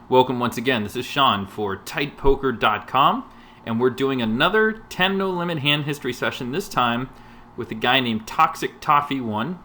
Welcome once again. This is Sean for TightPoker.com, and we're doing another 10 no limit hand history session. This time with a guy named ToxicToffee 1,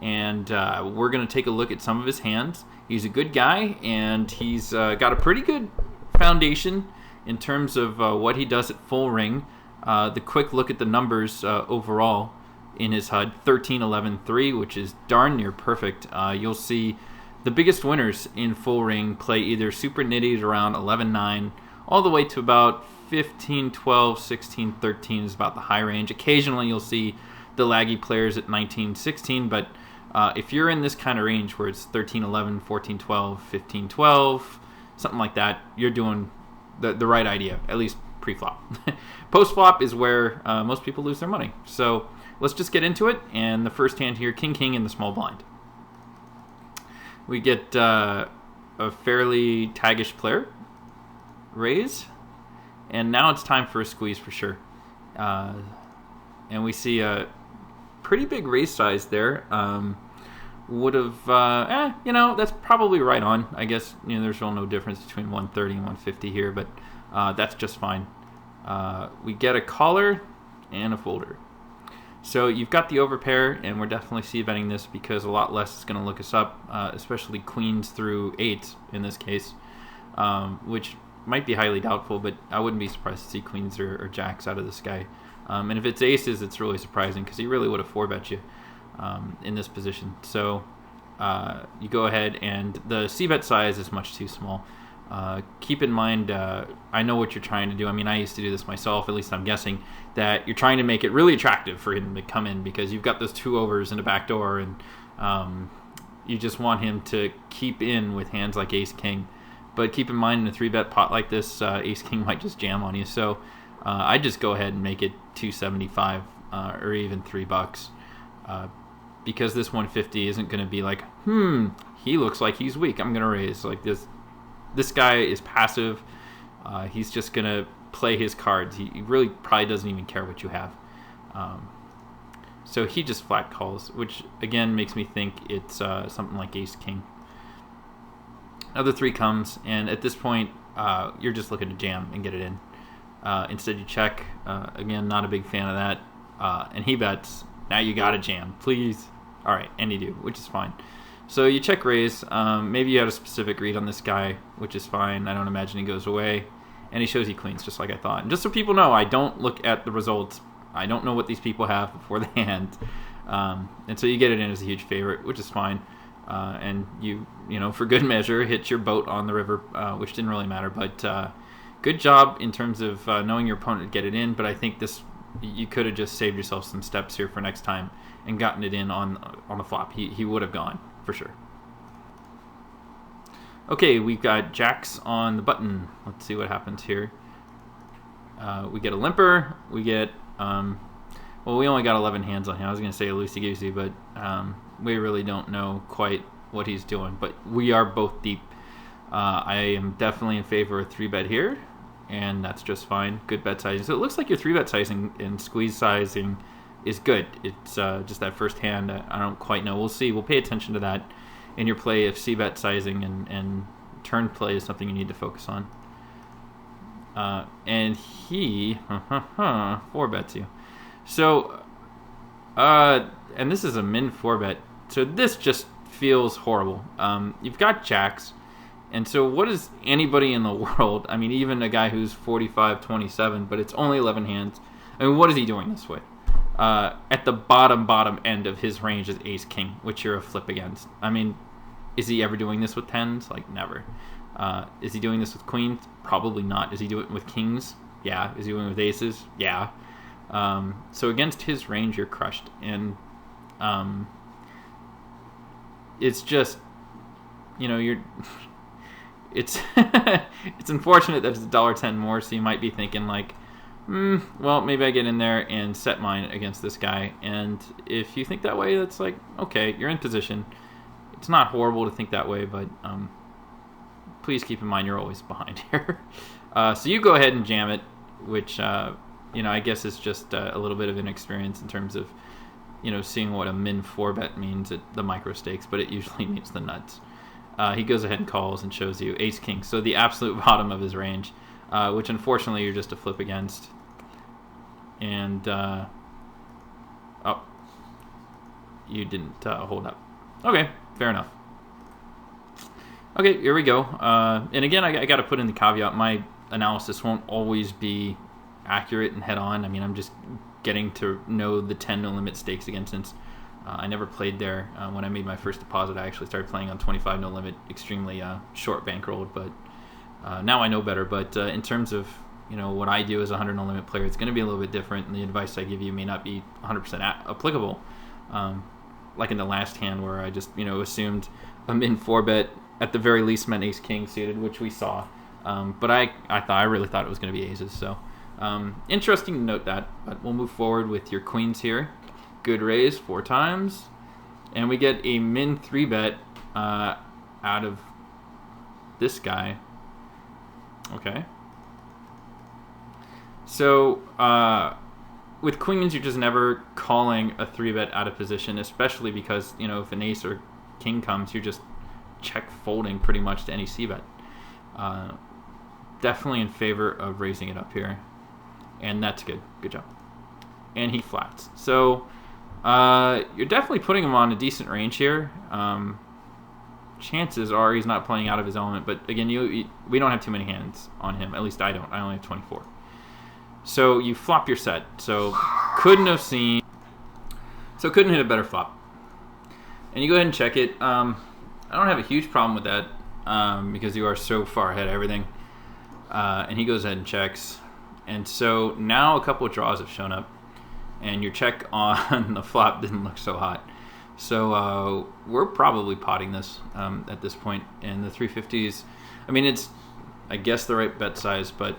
and we're going to take a look at some of his hands. He's a good guy, and he's got a pretty good foundation in terms of what he does at full ring. The quick look at the numbers overall in his HUD: 13, 11, 3, which is darn near perfect. You'll see the biggest winners in full ring play either super nitties around 11-9 all the way to about 15-12, 16-13 is about the high range. Occasionally you'll see the laggy players at 19-16, but if you're in this kind of range where it's 13-11, 14-12, 15-12, something like that, you're doing the right idea, at least pre-flop. Post-flop is where most people lose their money. So let's just get into it, and the first hand here, King in the small blind. We get a fairly taggish player, raise, and now it's time for a squeeze for sure. And we see a pretty big raise size there. Would have, that's probably right on. I guess there's really no difference between 130 and 150 here, but that's just fine. We get a caller and a folder. So you've got the overpair, and we're definitely c-betting this because a lot less is going to look us up, especially queens through eights in this case, which might be highly doubtful, but I wouldn't be surprised to see queens or jacks out of this guy. And if it's aces, it's really surprising because he really would have 4-bet you in this position. So you go ahead, and the c-bet size is much too small. Keep in mind, I know what you're trying to do. I mean, I used to do this myself, at least I'm guessing, that you're trying to make it really attractive for him to come in because you've got those two overs and a back door, and you just want him to keep in with hands like ace-king. But keep in mind, in a 3-bet pot like this, ace-king might just jam on you. So I'd just go ahead and make it $2.75 or even $3 because this 150 isn't going to be like, he looks like he's weak, I'm going to raise. Like this guy is passive. He's just going to play his cards. He really probably doesn't even care what you have. So he just flat calls, which again makes me think it's something like ace-king. Another 3 comes, and at this point, you're just looking to jam and get it in. Instead, you check. Again, not a big fan of that. And he bets. Now you got to jam, please. All right, and you do, which is fine. So you check raise. Maybe you had a specific read on this guy, which is fine. I don't imagine he goes away. And he shows you queens, just like I thought. And just so people know, I don't look at the results. I don't know what these people have before the hand. And so you get it in as a huge favorite, which is fine. And you for good measure, hit your boat on the river, which didn't really matter. But good job in terms of knowing your opponent to get it in. But I think you could have just saved yourself some steps here for next time and gotten it in on the flop. He would have gone for sure. Okay, we've got jacks on the button. Let's see what happens here. We get a limper. We get we only got 11 hands on him. I was going to say a loosey-goosey, but we really don't know quite what he's doing. But we are both deep. I am definitely in favor of 3-bet here, and that's just fine. Good bet sizing. So it looks like your 3-bet sizing and squeeze sizing is good. It's just that first hand, I don't quite know. We'll see. We'll pay attention to that in your play if c-bet sizing and turn play is something you need to focus on. And he 4-bets you. So, and this is a min 4-bet. So this just feels horrible. You've got jacks. And so what is anybody in the world, I mean, even a guy who's 45-27, but it's only 11 hands. I mean, what is he doing this with? At the bottom end of his range is ace-king, which you're a flip against. I mean, is he ever doing this with 10s? Like, never. Is he doing this with queens? Probably not. Is he doing it with kings? Yeah. Is he doing it with aces? Yeah. So against his range, you're crushed. And it's just, you're... It's it's unfortunate that it's $1.10 more, so you might be thinking like, well, maybe I get in there and set mine against this guy. And if you think that way, that's like, okay, you're in position. It's not horrible to think that way, but please keep in mind you're always behind here. So you go ahead and jam it, which, I guess is just a little bit of inexperience in terms of, seeing what a min 4-bet means at the micro stakes, but it usually means the nuts. he goes ahead and calls and shows you ace king, so the absolute bottom of his range, which unfortunately you're just a flip against. And oh, you didn't hold up. Okay, fair enough. Okay, here we go. And again, I got to put in the caveat: my analysis won't always be accurate and head on. I mean, I'm just getting to know the 10 no limit stakes again, since I never played there. When I made my first deposit, I actually started playing on 25 no limit, extremely short bankrolled, but now I know better. But in terms of what I do as a 100 no limit player, it's going to be a little bit different, and the advice I give you may not be 100% applicable. Like in the last hand where I just assumed a min 4-bet at the very least meant ace king suited, which we saw. But I really thought it was going to be aces. So interesting to note that. But we'll move forward with your queens here. Good raise 4 times, and we get a min 3-bet out of this guy. Okay. So with queens, you're just never calling a 3-bet out of position, especially because if an ace or king comes, you're just check folding pretty much to any c-bet. Definitely in favor of raising it up here, and that's good. Good job. And he flats. So you're definitely putting him on a decent range here. Chances are he's not playing out of his element, but again, we don't have too many hands on him. At least I don't. I only have 24. So you flop your set. So couldn't hit a better flop. And you go ahead and check it. I don't have a huge problem with that because you are so far ahead of everything. And he goes ahead and checks. And so now a couple of draws have shown up, and your check on the flop didn't look so hot. So we're probably potting this at this point. And the 350s, I mean, it's, I guess, the right bet size, but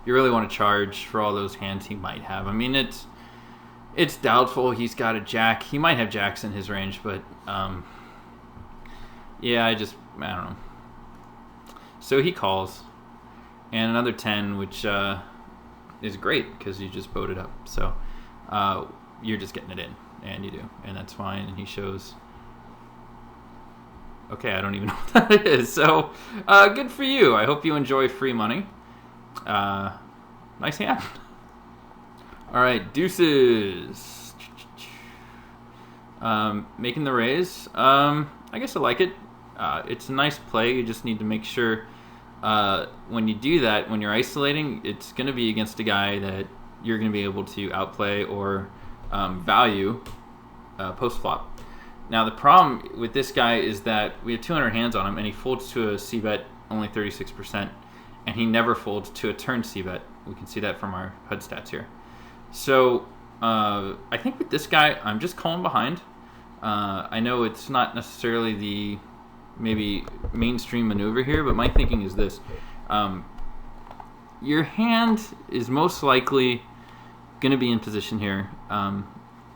you really want to charge for all those hands he might have. I mean, it's doubtful he's got a jack. He might have jacks in his range, but yeah, I don't know. So he calls, and another 10, which is great because you just boated up. So you're just getting it in, and you do, and that's fine. And he shows. Okay, I don't even know what that is. So good for you. I hope you enjoy free money. Nice hand. All right, deuces. Making the raise. I guess I like it. It's a nice play. You just need to make sure when you do that, when you're isolating, it's going to be against a guy that you're going to be able to outplay or value post-flop. Now, the problem with this guy is that we have 200 hands on him, and he folds to a c-bet only 36%, and he never folds to a turn c-bet. We can see that from our HUD stats here. So I think with this guy, I'm just calling behind. I know it's not necessarily the maybe mainstream maneuver here, but my thinking is this. Your hand is most likely going to be in position here,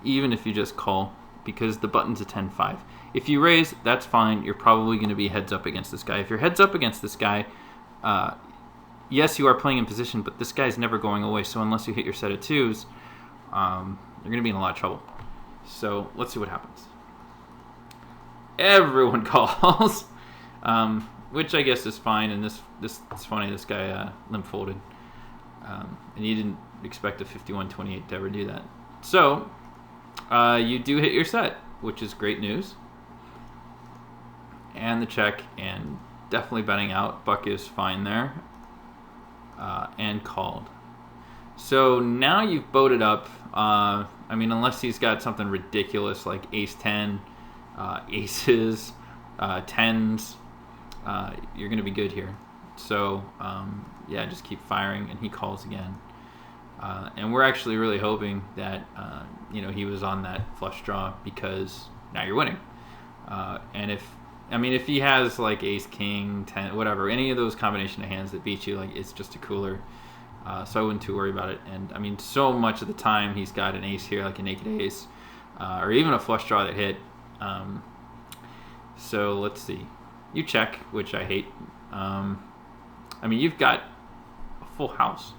even if you just call, because the button's a 10-5. If you raise, that's fine. You're probably going to be heads up against this guy. If you're heads up against this guy, yes, you are playing in position, but this guy's never going away, so unless you hit your set of twos, you're going to be in a lot of trouble. So let's see what happens. Everyone calls, which I guess is fine, and this it's funny, this guy limp folded, and he didn't expect a 51-28 to ever do that. So you do hit your set, which is great news. And the check, and definitely betting out. Buck is fine there, and called. So now you've boated up. I mean, unless he's got something ridiculous like ace-10, aces, tens, you're going to be good here. So yeah, just keep firing, and he calls again. And we're actually really hoping that he was on that flush draw, because now you're winning. And if he has like ace, king, 10, whatever, any of those combination of hands that beat you, like, it's just a cooler. So I wouldn't too worry about it. And I mean, so much of the time he's got an ace here, like a naked ace, or even a flush draw that hit. So let's see. You check, which I hate. I mean, you've got a full house.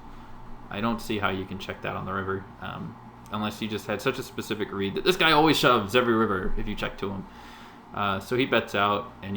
I don't see how you can check that on the river, unless you just had such a specific read that this guy always shoves every river if you check to him. So he bets out, and